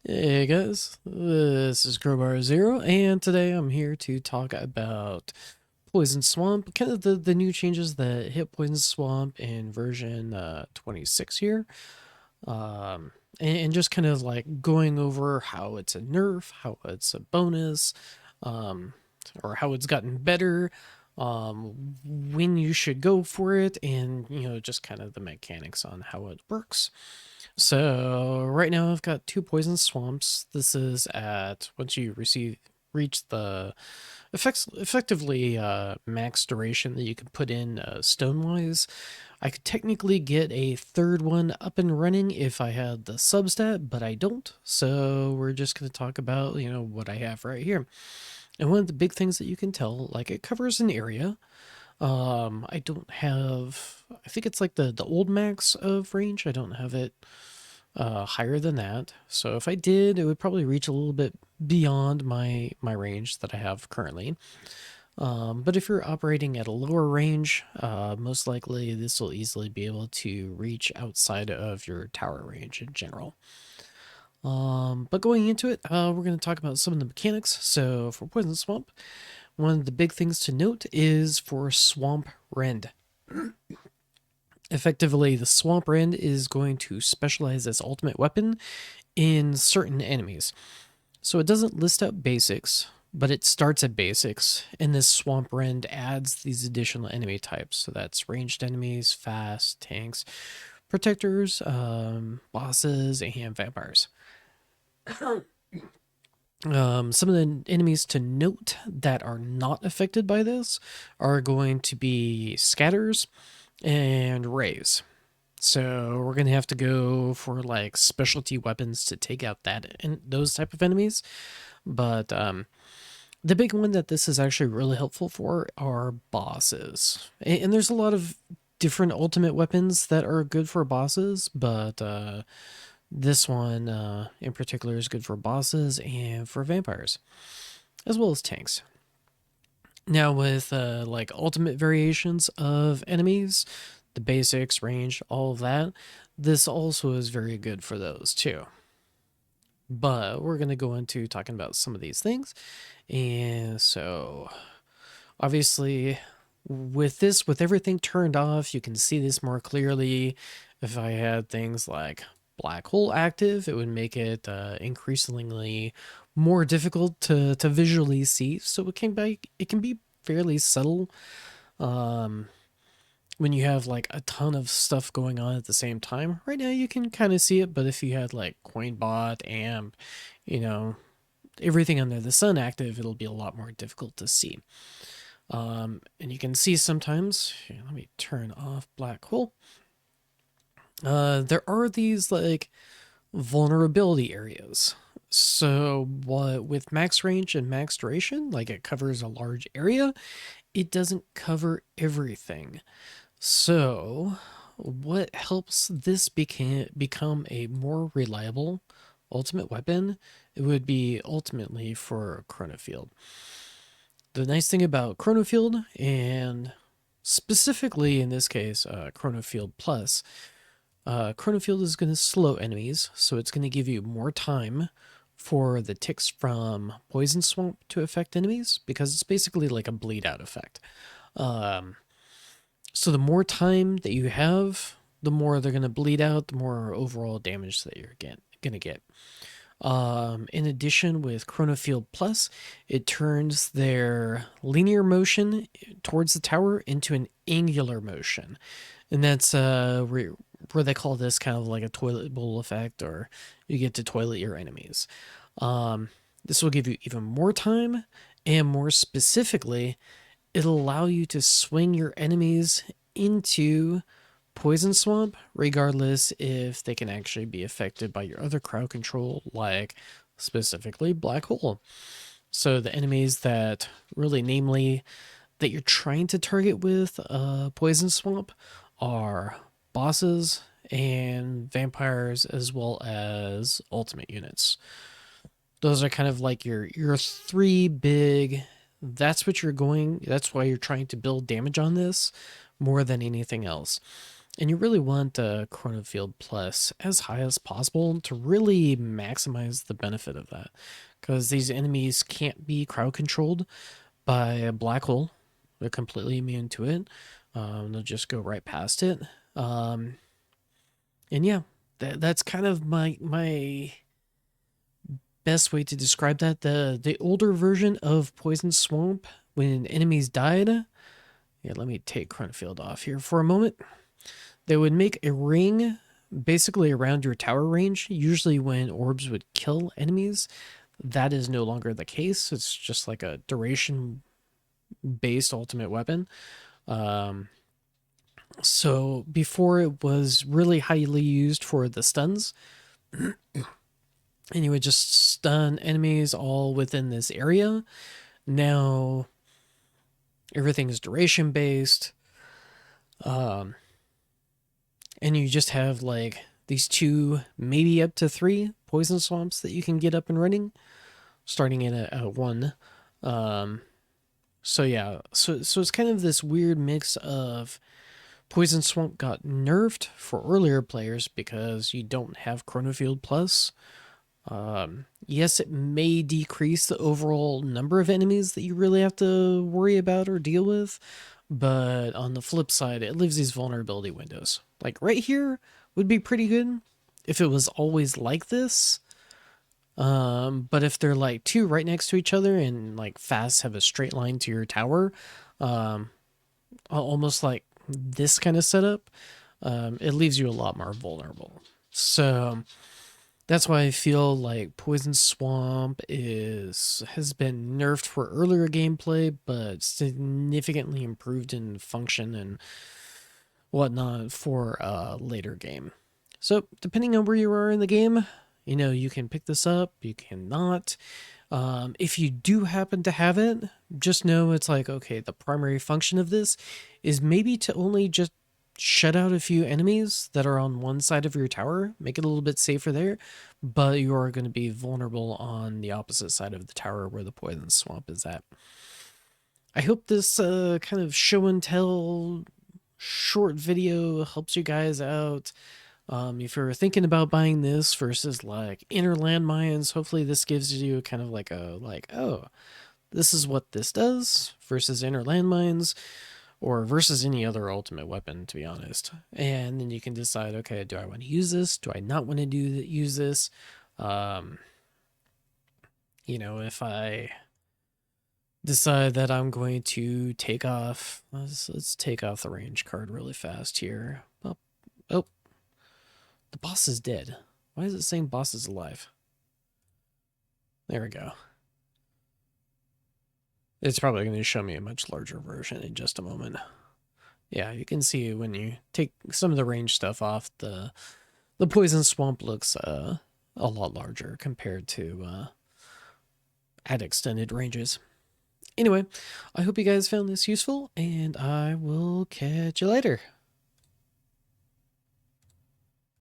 Hey guys, this is Crowbar Zero, and today I'm here to talk about Poison Swamp, kind of the new changes that hit Poison Swamp in version 26 here, and just kind of like going over how it's a nerf, how it's a bonus, um, or how it's gotten better, when you should go for it, and just kind of the mechanics on how it works. So right now I've got two poison swamps. This is at once you reach the effectively max duration that you can put in stone wise. I could technically get a third one up and running if I had the substat, but I don't. So we're just going to talk about what I have right here. And one of the big things that you can tell, like it covers an area. I don't have. I think it's like the old max of range. I don't have it higher than that. So if I did, it would probably reach a little bit beyond my range that I have currently. But if you're operating at a lower range, most likely this will easily be able to reach outside of your tower range in general. But going into it, we're going to talk about some of the mechanics. So for Poison Swamp, one of the big things to note is for Swamp Rend. Effectively, the Swamp Rend is going to specialize as ultimate weapon in certain enemies. So it doesn't list out basics, but it starts at basics, and this Swamp Rend adds these additional enemy types. So that's ranged enemies, fast, tanks, protectors, bosses, and vampires. Some of the enemies to note that are not affected by this are going to be scatters and rays. So we're gonna have to go for like specialty weapons to take out that and those type of enemies. But the big one that this is actually really helpful for are bosses. And there's a lot of different ultimate weapons that are good for bosses, but this one in particular is good for bosses and for vampires, as well as tanks. Now with like ultimate variations of enemies, the basics, range, all of that, this also is very good for those too. But we're going to go into talking about some of these things. And so obviously with everything turned off, you can see this more clearly. If I had things like black hole active, it would make it increasingly more difficult to visually see. So it can be fairly subtle um, when you have like a ton of stuff going on at the same time. Right now you can kind of see it, but if you had like Coinbot, AMP, you know, everything under the sun active, it'll be a lot more difficult to see. And you can see sometimes, here, let me turn off black hole. There are these like vulnerability areas. So what with max range and max duration, like it covers a large area, it doesn't cover everything. So what helps this become a more reliable ultimate weapon, it would be ultimately for Chrono Field. The nice thing about Chrono Field, and specifically in this case, Chrono Field Plus, Chrono Field is going to slow enemies, so it's going to give you more time for the ticks from Poison Swamp to affect enemies, because it's basically like a bleed out effect. Um, so the more time that you have, the more they're going to bleed out, the more overall damage that you're going to get. In addition, with Chrono Field Plus, it turns their linear motion towards the tower into an angular motion. And that's where they call this kind of like a toilet bowl effect, or you get to toilet your enemies. This will give you even more time, and more specifically, it'll allow you to swing your enemies into Poison Swamp, regardless if they can actually be affected by your other crowd control, like specifically Black Hole. So the enemies that really, namely, that you're trying to target with Poison Swamp are bosses and vampires, as well as ultimate units. Those are kind of like your three big. That's what you're going. That's why you're trying to build damage on this more than anything else. And you really want Chrono Field Plus as high as possible to really maximize the benefit of that. Because these enemies can't be crowd controlled by a black hole. They're completely immune to it. They'll just go right past it. And yeah, that's kind of my best way to describe that. The older version of Poison Swamp, when enemies died. Yeah, let me take Chronofield off here for a moment. They would make a ring basically around your tower range. Usually when orbs would kill enemies, that is no longer the case. It's just like a duration based ultimate weapon. So before it was really highly used for the stuns, and you would just stun enemies all within this area. Now everything is duration based. And you just have like these 2, maybe up to 3 poison swamps that you can get up and running, starting at 1. So yeah, so it's kind of this weird mix of Poison Swamp got nerfed for earlier players because you don't have Chronofield Plus. Yes, it may decrease the overall number of enemies that you really have to worry about or deal with, but on the flip side, it leaves these vulnerability windows. Like right here would be pretty good if it was always like this. But if they're like 2 right next to each other and like fast have a straight line to your tower, almost like this kind of setup, it leaves you a lot more vulnerable. So that's why I feel like Poison Swamp has been nerfed for earlier gameplay, but significantly improved in function and whatnot for a later game. So depending on where you are in the game, you can pick this up, you cannot. If you do happen to have it, just know it's like, okay, the primary function of this is maybe to only just shut out a few enemies that are on one side of your tower, make it a little bit safer there, but you are going to be vulnerable on the opposite side of the tower where the poison swamp is at. I hope this kind of show and tell short video helps you guys out. If you're thinking about buying this versus like inner landmines, hopefully this gives you kind of like oh, this is what this does versus inner landmines, or versus any other ultimate weapon, to be honest. And then you can decide, okay, do I want to use this? Do I not want to use this? If I decide that I'm going to take off, let's take off the range card really fast here. Oh, the boss is dead. Why is it saying boss is alive? There we go. It's probably going to show me a much larger version in just a moment. Yeah, you can see when you take some of the range stuff off, the poison swamp looks a lot larger compared to at extended ranges. Anyway, I hope you guys found this useful, and I will catch you later.